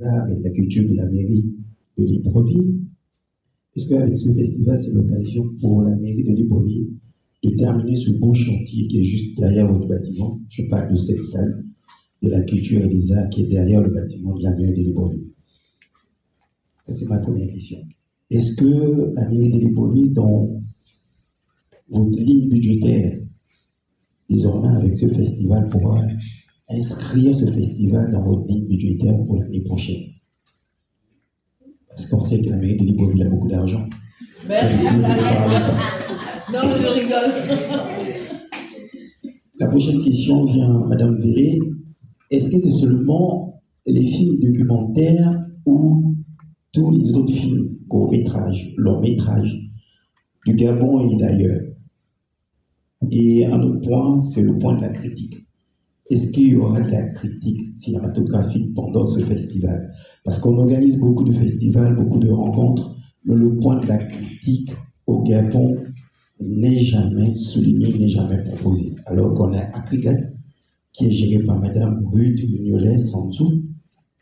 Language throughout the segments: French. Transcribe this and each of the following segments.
arts et de la culture de la mairie de Libreville. Est-ce qu'avec ce festival, c'est l'occasion pour la mairie de Libreville de terminer ce beau chantier qui est juste derrière votre bâtiment? Je parle de cette salle de la culture et des arts qui est derrière le bâtiment de la mairie de Libreville. Ça, c'est ma première question. Est-ce que la mairie de Libreville, dans votre ligne budgétaire, désormais avec ce festival, pourra inscrire ce festival dans votre ligne budgétaire pour l'année prochaine? Parce qu'on sait que la mairie de Libreville a beaucoup d'argent. Merci. Non, je rigole. La prochaine question vient, Madame Véré. Est-ce que c'est seulement les films documentaires ou tous les autres films, courts-métrages, longs-métrages, du Gabon et d'ailleurs? Et un autre point, c'est le point de la critique. Est-ce qu'il y aura de la critique cinématographique pendant ce festival? Parce qu'on organise beaucoup de festivals, beaucoup de rencontres, mais le point de la critique au Gabon n'est jamais souligné, n'est jamais proposé. Alors qu'on a Acrigat, qui est géré par Madame Ruth Mignolet-Sanzou,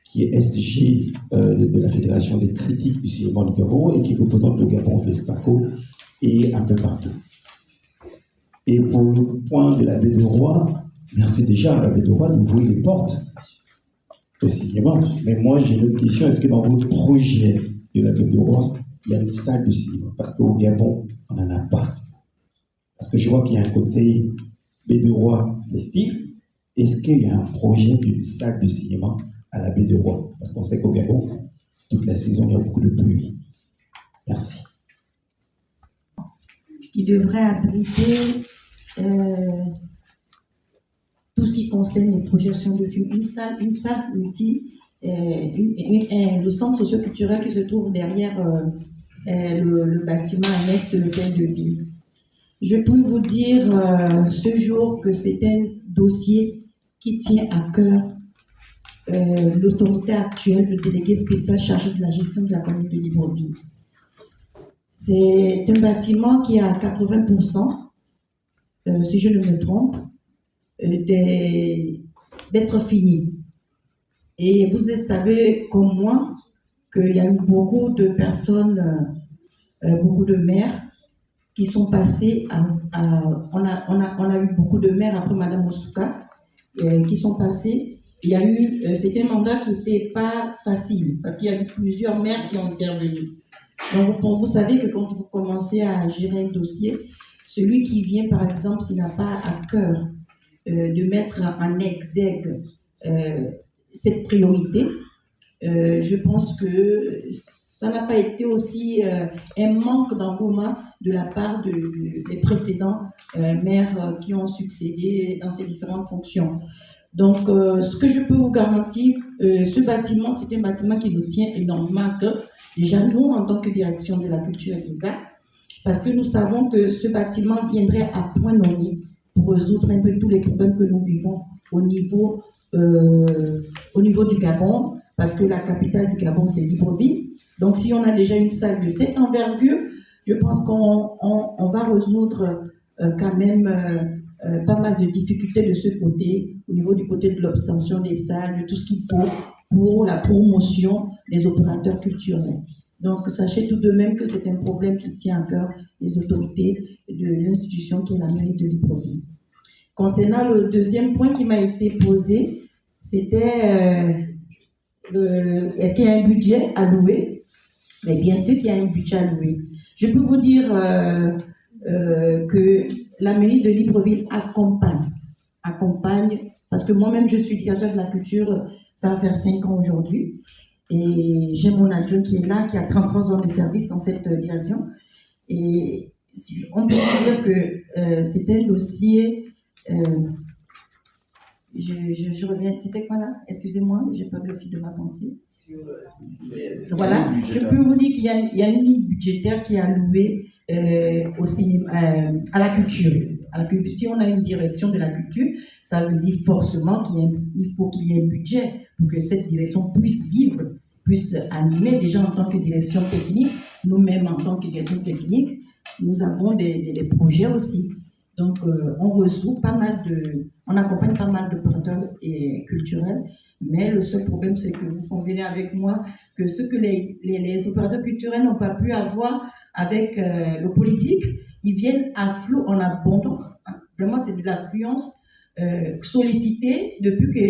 qui est SG de la Fédération des critiques du cinéma du Gabon et qui représente le Gabon au FESPACO et un peu partout. Et pour le point de la Baie de Roi, merci déjà à la Baie de Roi d'ouvrir les portes au cinéma. Mais moi, j'ai une autre question. Est-ce que dans votre projet de la Baie de Roi, il y a une salle de cinéma? Parce qu'au Gabon, on n'en a pas. Parce que je vois qu'il y a un côté Baie de Roi festif. Est-ce qu'il y a un projet d'une salle de cinéma à la Baie de Roi? Parce qu'on sait qu'au Gabon, toute la saison, il y a beaucoup de pluie. Merci. Qui devrait abriter tout ce qui concerne les projections de films. Une salle le centre socio-culturel qui se trouve derrière le bâtiment annexe de l'hôtel de ville. Je peux vous dire ce jour que c'est un dossier qui tient à cœur l'autorité actuelle, le délégué spécial chargé de la gestion de la commune de Libreville. C'est un bâtiment qui a 80%, si je ne me trompe, d'être fini. Et vous savez comme moi qu'il y a eu beaucoup de personnes, beaucoup de maires qui sont passés on a eu beaucoup de maires après Madame Osuka qui sont passés. Il y a eu, c'était un mandat qui n'était pas facile parce qu'il y a eu plusieurs maires qui ont intervenu. Donc vous savez que quand vous commencez à gérer un dossier, celui qui vient par exemple, s'il n'a pas à cœur de mettre en exergue cette priorité, je pense que ça n'a pas été aussi un manque d'engouement de la part des précédents maires qui ont succédé dans ces différentes fonctions. Donc, ce que je peux vous garantir, ce bâtiment, c'est un bâtiment qui nous tient énormément à cœur. Déjà, nous, en tant que direction de la culture et des arts, parce que nous savons que ce bâtiment viendrait à point nommé pour résoudre un peu tous les problèmes que nous vivons au niveau du Gabon, parce que la capitale du Gabon, c'est Libreville. Donc, si on a déjà une salle de cette envergure, je pense qu'on va résoudre quand même pas mal de difficultés de ce côté, au niveau du côté de l'obtention des salles, de tout ce qu'il faut pour la promotion des opérateurs culturels. Donc, sachez tout de même que c'est un problème qui tient à cœur les autorités de l'institution qui est la mairie de Libreville. Concernant le deuxième point qui m'a été posé, c'était est-ce qu'il y a un budget alloué? Mais bien sûr qu'il y a un budget alloué. Je peux vous dire que la mairie de Libreville accompagne, parce que moi-même je suis directeur de la culture, ça va faire 5 ans aujourd'hui, et j'ai mon adjoint qui est là, qui a 33 ans de service dans cette direction, et on peut dire que c'est un dossier, je reviens, c'était quoi là? Excusez-moi, j'ai pas le fil de ma pensée. Voilà, je peux vous dire qu'il y a une ligne budgétaire qui est allouée au cinéma, à la culture. Si on a une direction de la culture, ça veut dire forcément qu'il faut qu'il y ait un budget pour que cette direction puisse vivre, puisse animer. Déjà en tant que direction technique, nous-mêmes en tant que direction technique, nous avons des projets aussi. Donc on accompagne pas mal de promoteurs culturels, Mais le seul problème, c'est que vous convenez avec moi que ce que les opérateurs culturels n'ont pas pu avoir avec le politique, ils viennent à flot en abondance. Vraiment, c'est de l'affluence sollicitée depuis que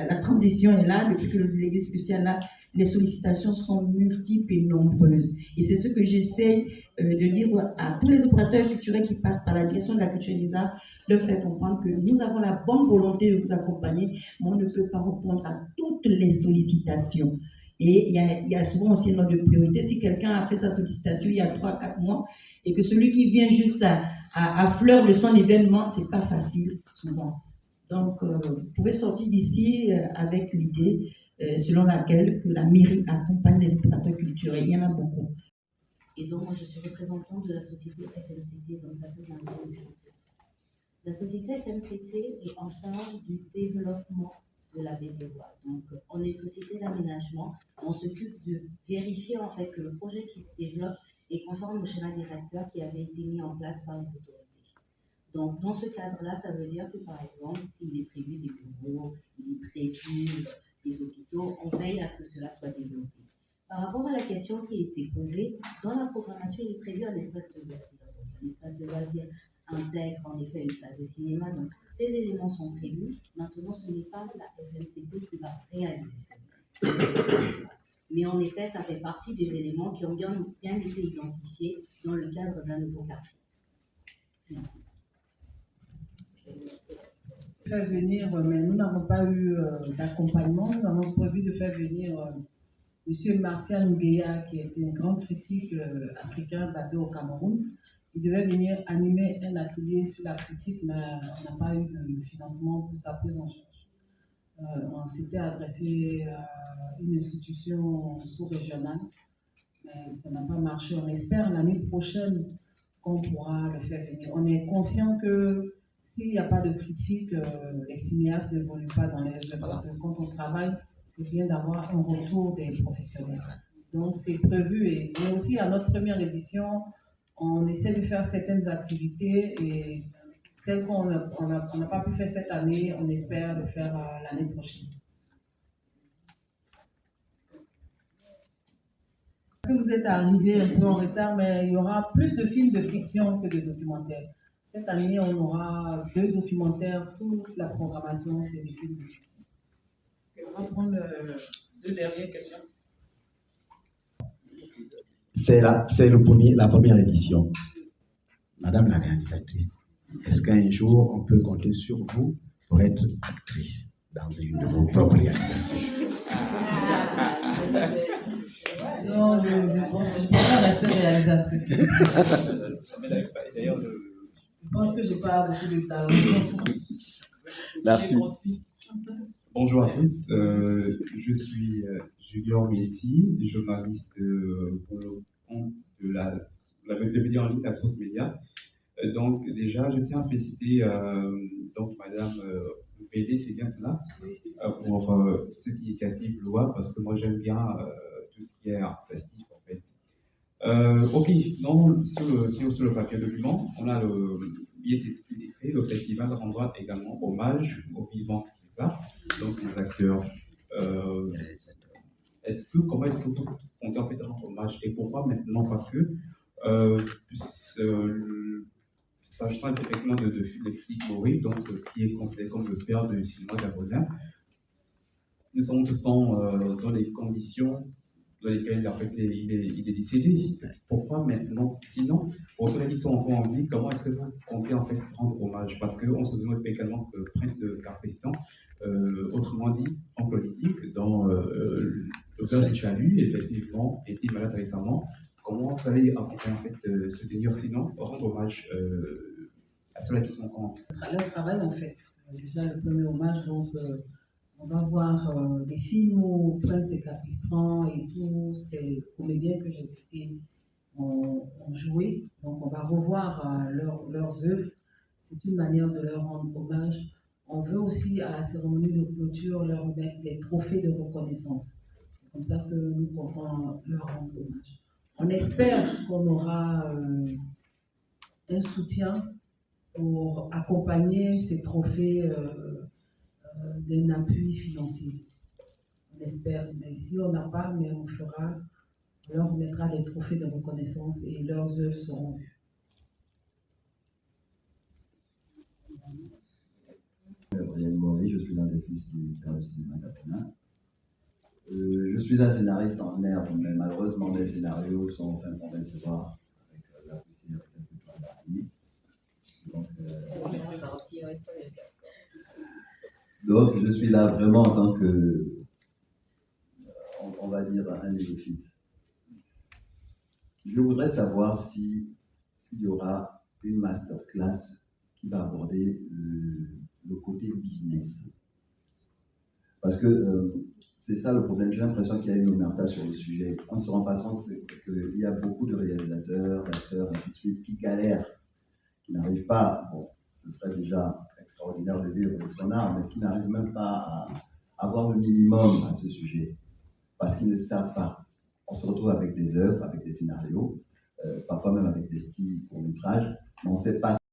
la transition est là, depuis que le délégué spécial est là. Les sollicitations sont multiples et nombreuses. Et c'est ce que j'essaie de dire à tous les opérateurs culturels qui passent par la direction de la culture et des arts, leur faire comprendre que nous avons la bonne volonté de vous accompagner, mais on ne peut pas répondre à toutes les sollicitations. Et il y a souvent aussi un ordre de priorité. Si quelqu'un a fait sa sollicitation il y a 3-4 mois et que celui qui vient juste à fleur de son événement, c'est pas facile souvent. Donc, vous pouvez sortir d'ici avec l'idée selon laquelle que la mairie accompagne les opérateurs culturels. Il y en a beaucoup. Et donc, moi, je suis représentante de la société FMCT, donc la La société FMCT est en charge du développement de la baie des Lois. Donc, on est une société d'aménagement. On s'occupe de vérifier en fait que le projet qui se développe est conforme au schéma directeur qui avait été mis en place par les autorités. Donc, dans ce cadre-là, ça veut dire que, par exemple, s'il est prévu des bureaux, il est prévu des hôpitaux, on veille à ce que cela soit développé. Par rapport à la question qui a été posée, dans la programmation, il est prévu un espace de loisirs. Un espace de loisirs intègre en effet une salle de cinéma. Donc, ces éléments sont prévus. Maintenant, ce n'est pas la FMCT qui va réaliser ça. Mais en effet, ça fait partie des éléments qui ont bien été identifiés dans le cadre d'un nouveau quartier. Merci. Faire venir, mais nous n'avons pas eu d'accompagnement. Nous avons prévu de faire venir M. Martial Ngueya, qui était un grand critique africain basé au Cameroun. Il devait venir animer un atelier sur la critique, mais on n'a pas eu de financement pour sa prise en charge. On s'était adressé à une institution sous-régionale, mais ça n'a pas marché. On espère l'année prochaine qu'on pourra le faire venir. On est conscient que s'il n'y a pas de critique, les cinéastes n'évoluent pas dans les œuvres. Parce que quand on travaille, c'est bien d'avoir un retour des professionnels. Donc c'est prévu. Mais aussi à notre première édition, on essaie de faire certaines activités et celles qu'on n'a pas pu faire cette année, on espère le faire l'année prochaine. Parce que vous êtes arrivé un peu en retard, mais il y aura plus de films de fiction que de documentaires. Cette année, on aura 2 documentaires, toute la programmation, c'est des films de fiction. On va prendre 2 dernières questions. C'est la première édition. Madame la réalisatrice, est-ce qu'un jour on peut compter sur vous pour être actrice dans une de vos propres réalisations? Non, je préfère rester réalisatrice. Je pense que je n'ai pas beaucoup de talent. Merci. Bonjour à tous, je suis Julien Messi, journaliste pour le compte de la média en ligne, la Source Média. Donc déjà, je tiens à féliciter donc Madame PD, c'est bien cela, pour cette initiative loi, parce que moi j'aime bien tout ce qui est festif en fait. Ok, donc sur le papier document, on a il est écrit, le festival rendra également hommage aux vivants, c'est ça? Donc les acteurs. Comment est-ce que vous comptez en fait rendre hommage et pourquoi maintenant? Parce que s'agissant effectivement de Philippe Maury, donc qui est considéré comme le père du cinéma gabonais, nous sommes tous dans les conditions dans lesquelles en fait, il est décédé. Pourquoi maintenant? Sinon, pour ceux qui sont encore en vie, comment est-ce que vous comptez en fait rendre hommage? Parce qu'on se demande également que le prince de Carpestan, autrement dit, en politique, dans le père du Chalut, effectivement, était malade récemment. Comment vous allez accompagner en fait se tenir, sinon rendre hommage à ceux qui sont encore en vie? C'est leur travail en fait. Déjà le premier hommage, donc on va voir des films où Prince de Capistran et tous ces comédiens que j'ai cités ont joué. Donc on va revoir leurs œuvres. C'est une manière de leur rendre hommage. On veut aussi à la cérémonie de clôture leur remettre des trophées de reconnaissance. C'est comme ça que nous comptons leur rendre hommage. On espère qu'on aura un soutien pour accompagner ces trophées d'un appui financier. On espère, mais si on n'a pas, mais on fera, on leur remettra des trophées de reconnaissance et leurs œuvres seront vues. Gabriel Maury, je suis l'un des fils du Théâtre du cinéma d'Appena. Je suis un scénariste en herbe, mais malheureusement mes scénarios sont en fin de concevoir avec la poussière et quelques toiles d'araignée. Donc, je suis là vraiment en tant que, on va dire, un néophyte. Je voudrais savoir s'il y aura une masterclass qui va aborder le côté business. Parce que c'est ça le problème. J'ai l'impression qu'il y a une omerta sur le sujet. On ne se rend pas compte qu'il y a beaucoup de réalisateurs, d'acteurs, ainsi de suite, qui galèrent, qui n'arrivent pas, bon, ce serait déjà extraordinaire de vivre de son art, mais qui n'arrivent même pas à avoir le minimum à ce sujet, parce qu'ils ne savent pas. On se retrouve avec des œuvres, avec des scénarios, parfois même avec des petits courts-métrages, mais on ne sait pas